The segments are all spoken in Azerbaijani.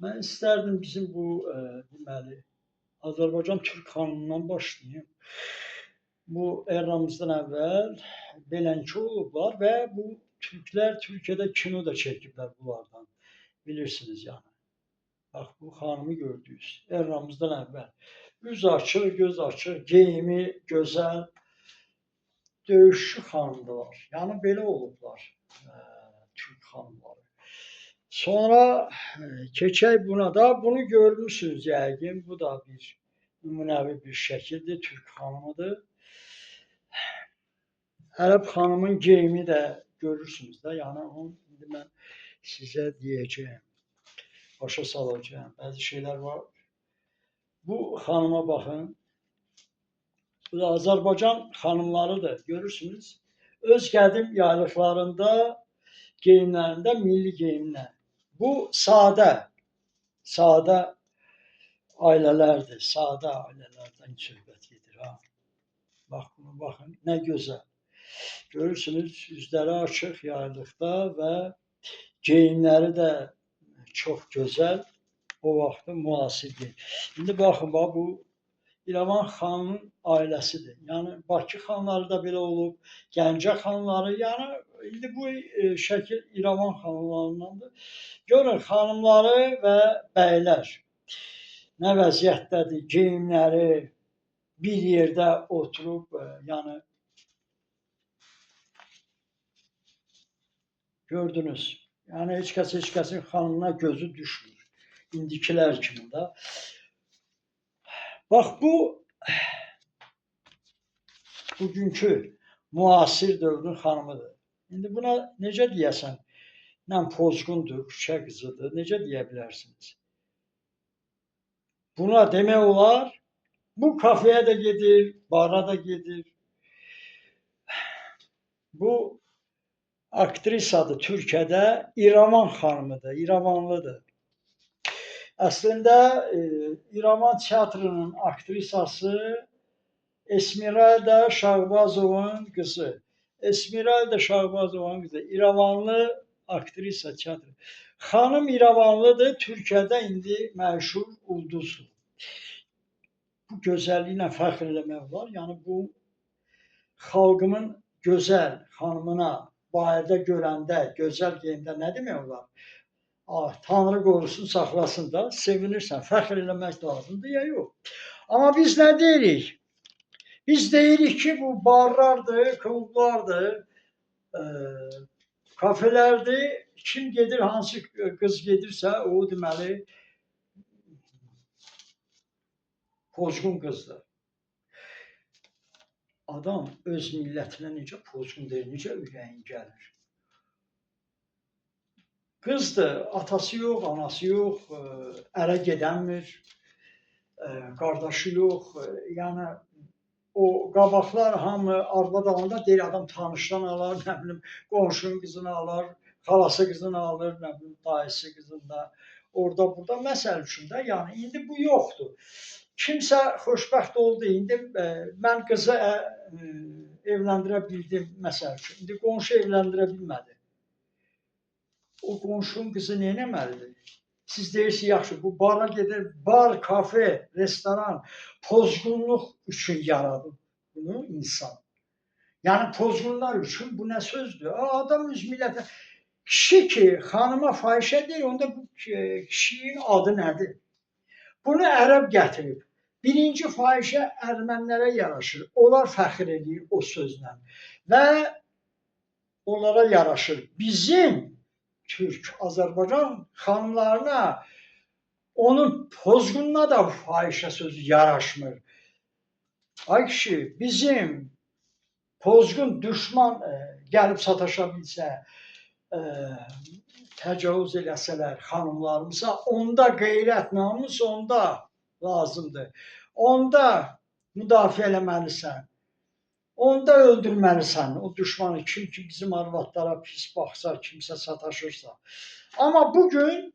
Mən istərdim bizim bu deməli Azərbaycan türk xanımından başlayım. Bu eramızdan əvvəl belənkə olublar və bu türklər Türkiyədə kino da çəkiblər bunlardan. Bilirsiniz yəni. Bax bu xanımı gördünüz. Eramızdan əvvəl. Üz açıq, göz açıq, geyimi gözəl, döyüşçü xanımdılar. Yəni belə olublar türk xanımları. Sonra keçək buna da. Bunu görmüsünüz yəqin. Bu da bir nümunəvi bir şəkildir. Türk xanımıdır. Ərəb xanımın geyimi də görürsünüz də. Yəni onu indi mən sizə deyəcəyəm. Başa salacağım. Bəzi şeylər var. Bu xanıma baxın. Bu da Azərbaycan xanımlarıdır. Görürsünüz. Öz qədim yaylıqlarında, geyimlərində milli geyimlər. Bu sadə ailələrdir. Sadə ailələrdən söhbət gedir. Ha. Bax, buna baxın. Nə gözəl. Görürsünüz, üzləri açıq yaylıqda və geyimləri də çox gözəl. O vaxtın müasirdir. İndi baxın, bu İrəvan xanının ailəsidir. Yəni Bakı xanları da belə olub, Gəncə xanları, yəni indi bu şəkil İrəvan xanlarındandır. Görün xanımları və bəylər nə vəziyyətdədir, geyimləri bir yerdə oturub, yəni gördünüz. Yəni heç kəsin xanımına gözü düşmür. İndikilər kimi də. Bax bu bugünkü müasir dövrün xanımıdır. İndi buna necə deyəsən? Nəm pozğundur, küçə qızıdır, necə deyə bilərsiniz? Buna demək olar, bu kafeyə də gedir, bara da gedir. Bu aktrisadır Türkiyədə, İrəvan xanımıdır, İrəvanlıdır. Əslində İrəvan teatrının aktrisası Esmeralda Şahbazovun qızı. Esmeralda Şahbazovun qızı. İrəvanlı aktrisa teatr. Xanım İrəvanlıdır, Türkiyədə indi məşhur ulduzdur. Bu gözəlliyinə fəxr eləmək olar. Yəni bu xalqımın gözəl xanımına bayırda görəndə, gözəl geyimdə nə demək olar? Tanrı qorusun, saxlasın da, sevinirsən, fəxr eləmək lazımdır ya yox. Amma biz nə deyirik? Biz deyirik ki, bu barlardır, klublardır, kafelərdir. Kim gedir, hansı qız gedirsə, o deməli pozğun qızdır. Adam öz millətinə necə pozğun deyil, necə ürəyin gəlir. Qızdır, atası yox, anası yox, ərə gedənmir, qardaşı yox. Yəni o qabaqlar hamı arvad alanda deyir, adam tanışdan alar, nə bilim, qonşunun qızını alar, xalası qızını alır, nə bilim, dayısı qızını da, orada, burada. Məsəl üçün də, yəni, indi bu yoxdur. Kimsə xoşbəxt oldu, indi mən qızı evləndirə bildim, məsəl üçün. İndi qonşu evləndirə bilmədi. O qonşunun qızı nə etməlidir? Siz deyirsiniz, yaxşı, bu bara gedir, bar, kafe, restoran, pozğunluq üçün yaradıb bunu insan. Yəni pozğunlar üçün bu nə sözdür? Adam öz millətə, kişi ki, xanıma fahişə deyir, onda bu kişinin adı nədir? Bunu ərəb gətirib. Birinci fahişə ermənilərə yaraşır. Onlar fəxr edir o sözlə. Və onlara yaraşır. Bizim Türk, Azərbaycan xanımlarına, onun pozğununa da fahişə sözü yaraşmır. Ay kişi, bizim pozğun düşman gəlib sataşa bilsə, təcavüz eləsələr xanımlarımıza, onda qeyrət, namus onda lazımdır. Onda müdafiə eləməlisən. Onda öldürməlisən o düşmanı, kim ki bizim arvadlara pis baxsa, kimsə sataşırsa. Amma bugün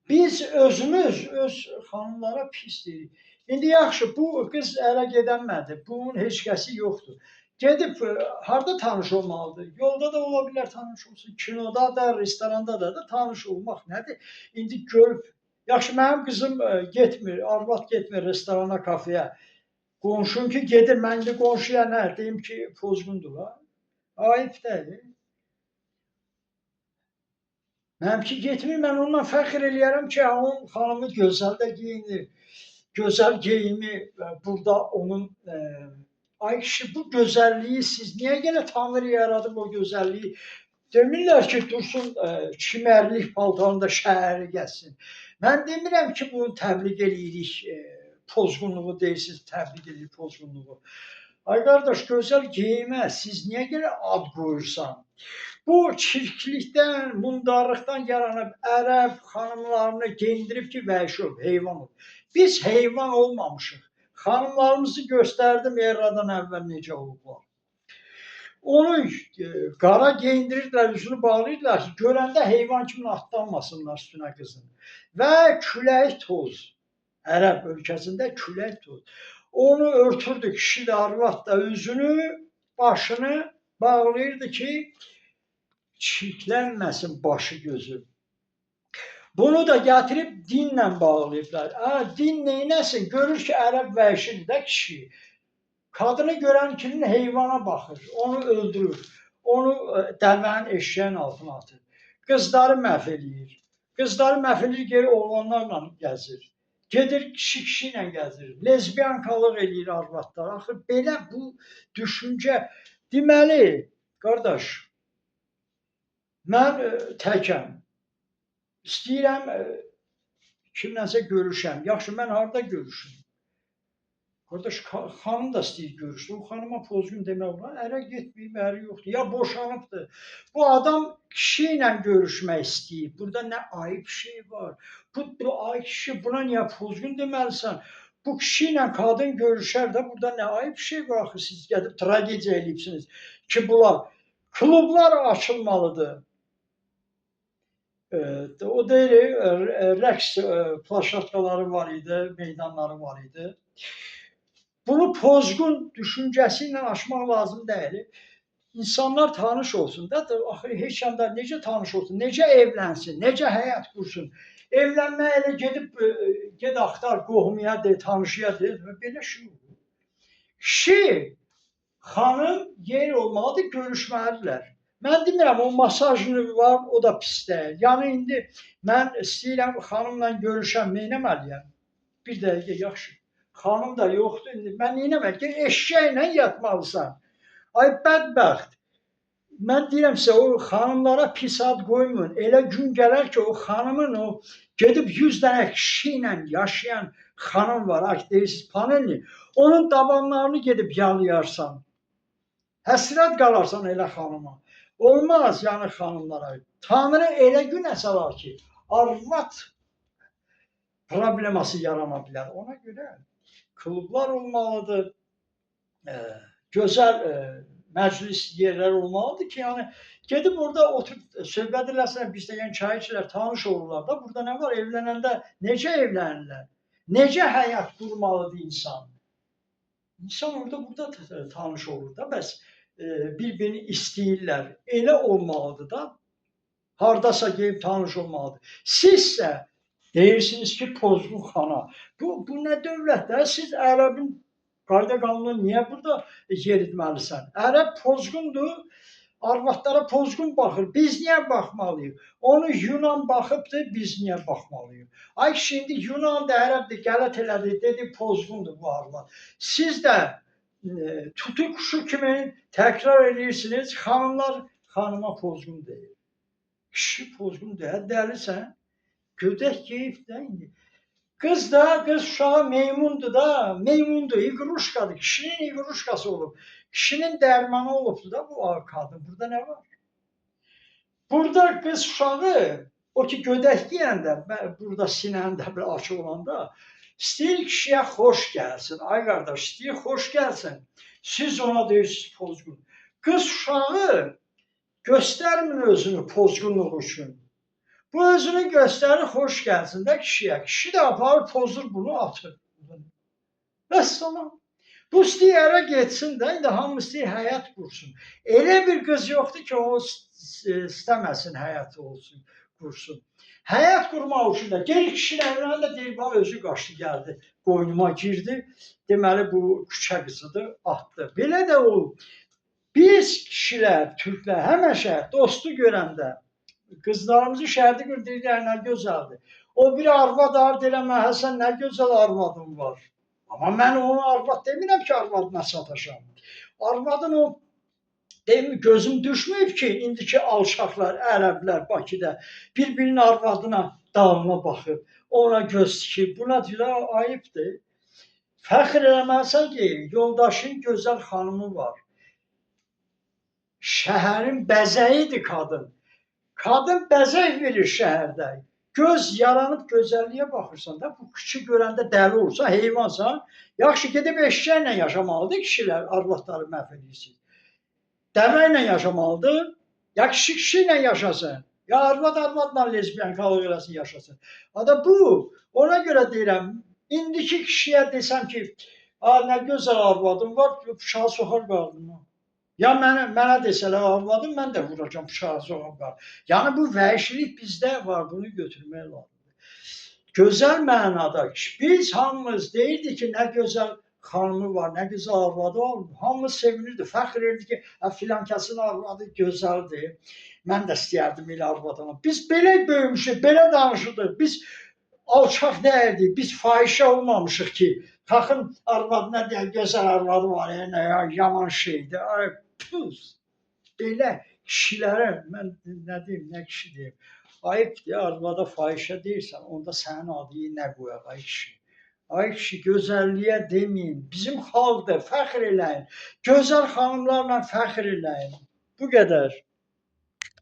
biz özümüz öz xanımlara pis deyirik. İndi yaxşı, bu qız ərə gedənmədi, bunun heç kəsi yoxdur. gedib harda tanış olmalıdır? Yolda da ola bilər tanış olsun, kinoda da, restoranda da tanış olmaq nədir? İndi görüb, yaxşı mənim qızım getmir, arvad getmir restorana, kafeyə. Qonşum ki gedir, mən indi qonşuya nə deyim ki, pozğundur ha? Ayıb deyil. Mənimki getmir, mən ondan fəxr eləyərəm ki, onun xanımı gözəl də geyinir. Gözəl geyimi burada onun ay kişi bu gözəlliyi siz niyə yenə Tanrı yaradıb o gözəlliyi? Demirlər ki, dursun çimərlik paltarında şəhəri gəzsin. Mən demirəm ki, bunu təbliğ eləyirik, pozğunluğu deyirsiniz, təbliğ eləyirik pozğunluğu. Ay qardaş, gözəl geyimə siz niyə görə ad qoyursan? Bu çirklikdən, mundarlıqdan yaranıb ərəb xanımlarını geyindirib ki, vəhşi olub, heyvan olub. Biz heyvan olmamışıq. Xanımlarımızı göstərdim eradan əvvəl necə olublar. Onu qara geyindirirlər, üzünü bağlayırlar ki, görəndə heyvan kimi atlanmasınlar üstünə qızın. Və külək toz, ərəb ölkəsində külək toz. Onu örtürdü kişi də, arvad da üzünü, başını bağlayırdı ki, çirklənməsin başı gözü. Bunu da gətirib dinlə bağlayıblar. Din neynəsin? Görür ki, ərəb vəhşidir də kişi. Kadını görən kimi heyvana baxır, onu öldürür, onu dəvənin eşeğin altına atır. Qızları məhv eləyir. Qızları məhv eləyir, geri oğlanlarla gəzir. Gedir kişi ilə gəzir. Lezbiyankalıq eləyir arvadlar. Axı belə bu düşüncə. Deməli, qardaş, mən təkəm. İstəyirəm kimlənsə görüşəm. Yaxşı, mən harada görüşüm? Qardaş, xanım da istəyir görüşsün. O xanıma pozğun demək olar. Ərə getməyib, əri yoxdur. Ya boşanıbdır. Bu adam kişi ilə görüşmək istəyib. Burada nə ayıb şey var? Bu ay kişi, buna niyə pozğun deməlisən? Bu kişi ilə qadın görüşər də, burada nə ayıb şey var axı? Siz gedib tragediya eləyibsiniz ki, bunlar klublar açılmalıdır. O deyil, rəqs plaşatkaları var idi, meydanları var idi. Bunu pozğun düşüncəsi ilə aşmaq lazım deyil. İnsanlar tanış olsun da, axı heç yanda necə tanış olsun, necə evlənsin, necə həyat qursun. Evlənməyə elə ged axtar, qohumuya de, tanışıya de, belə şey olur. Kişi, xanım yer olmalıdır, görüşməlidirlər. Mən demirəm, o masajını var, o da pis deyil. Yəni, indi mən istəyirəm, xanımla görüşəm, neynəməliyəm? Bir dəqiqə, yaxşı. Xanım da yoxdur, indi mən neynəməliyəm ki, eşşəklə yatmalısan. Ay, bədbəxt. Mən deyirəm sizə, o xanımlara pis ad qoymayın. Elə gün gələr ki, o xanımın, o gedib 100 dənə kişi ilə yaşayan xanım var, deyirsiniz, panelli. Onun dabanlarını gedib yalayarsan. Həsrət qalarsan elə xanıma. Olmaz yəni xanımlara. Tanrı elə günə salar ki, arvad probleması yarana bilər. Ona görə klublar olmalıdır, gözəl məclis yerlər olmalıdır ki, yəni gedib orada oturub söhbət eləsən, bizdə yəni çay içirlər, tanış olurlar da. Burada nə var? Evlənəndə necə evlənirlər? Necə həyat qurmalıdır insan? İnsan orada burada tanış olur da, bəs bir-birini istəyirlər. Elə olmalıdır da. Hardasa gelib tanış olmalıdır. Sizsə deyirsiniz ki, pozğun xana. Bu nə dövlətdir? Siz ərəbin qayda qanunu niyə burada yeritməlisən? Ərəb pozğundur, arvadlara pozğun baxır. Biz niyə baxmalıyıq? Onu Yunan baxıbdır, biz niyə baxmalıyıq? Ay kişi, indi Yunan da ərəbdir, qələt elədi, dedi pozğundur bu arvad. Siz də tutu kuşu kimi təkrar edirsiniz, xanımlar xanıma pozğun deyil. Kişi pozğun deyil, dəlisən, gödək geyib də indi. Qız da, qız uşağı meymundur da, meymundur, iqruşkadır, kişinin iqruşkası olub. Kişinin dərmanı olubdur da bu kadın, burada nə var? Burada qız uşağı, o ki gödək deyəndə, burada sinəndə bir açıq olanda, istəyir kişiyə xoş gəlsin. Ay qardaş, istəyir xoş gəlsin. Siz ona deyirsiniz pozğun. Qız uşağı göstərmir özünü pozğunluq üçün. Bu özünü göstərir, xoş gəlsin də kişiyə. Kişi də aparır, pozur bunu, atır. Vəssalam. Bu istəyir ərə getsin də, indi hamı istəyir həyat qursun. Elə bir qız yoxdur ki, o istəməsin həyat olsun, qursun. Həyat qurmaq üçün də geri kişilərlə də deyir, bax özü qaçdı gəldi, qoynuma girdi. Deməli bu küçə qızıdır, atdı. Belə də olub. Biz kişilər, türklər həmişə dostu görəndə qızlarımızı şəhərdə gördüklər nə gözəldir. O bir arvad deyirəm, Həsən nə gözəl arvadın var. Amma mən onu arvad demirəm ki, arvadına sataşam. Arvadın o gözüm düşməyib ki, indiki alçaqlar, ərəblər Bakıda bir-birinin arvadına dalına baxır, ona göz tikir. Buna deyirlər, ayıbdır. Fəxr eləməlisən ki, yoldaşın gözəl xanımı var. Şəhərin bəzəyidir qadın. Qadın bəzək verir şəhərdə. Göz yaranıb gözəlliyə baxırsan da, bu küçü görəndə dəli olsa, heyvansan, yaxşı gedib eşşəklə yaşamalıdır kişilər, arvadları məhv edirsin. Dəvəylə yaşamalıdır, ya kişi ilə yaşasın, ya arvadla lezbiyan qalıq eləsin yaşasın. Ada bu, ona görə deyirəm, indiki kişiyə desəm ki, nə gözəl arvadım var, bıçağı soxar qardına. Ya mənə desələr arvadım, mən də vuracam bıçağı soğan var. Yəni bu vəhşilik bizdə var, bunu götürmək lazımdır. Gözəl mənada, biz hamımız deyirdik ki, nə gözəl xanımı var, nə gözəl arvadı var, hamımız sevinirdi, fəxr edirdi ki, filan kəsin arvadı gözəldir, mən də istəyərdim elə arvadına. Biz belə böyümüşük, belə danışırdıq, biz alçaq deyildik, biz fahişə olmamışıq ki, taxın arvadına deyək, gözəl arvadı var, yaman şeydir. Pus, belə kişilərə, mən nə deyim, nə kişi deyim, ayıbdır, arvada fahişə deyirsən, onda sənin adını nə qoyaq, ay kişi? Ay kişi, gözəlliyə deməyin, bizim xalqdır, fəxr eləyin, gözəl xanımlarla fəxr eləyin, bu qədər.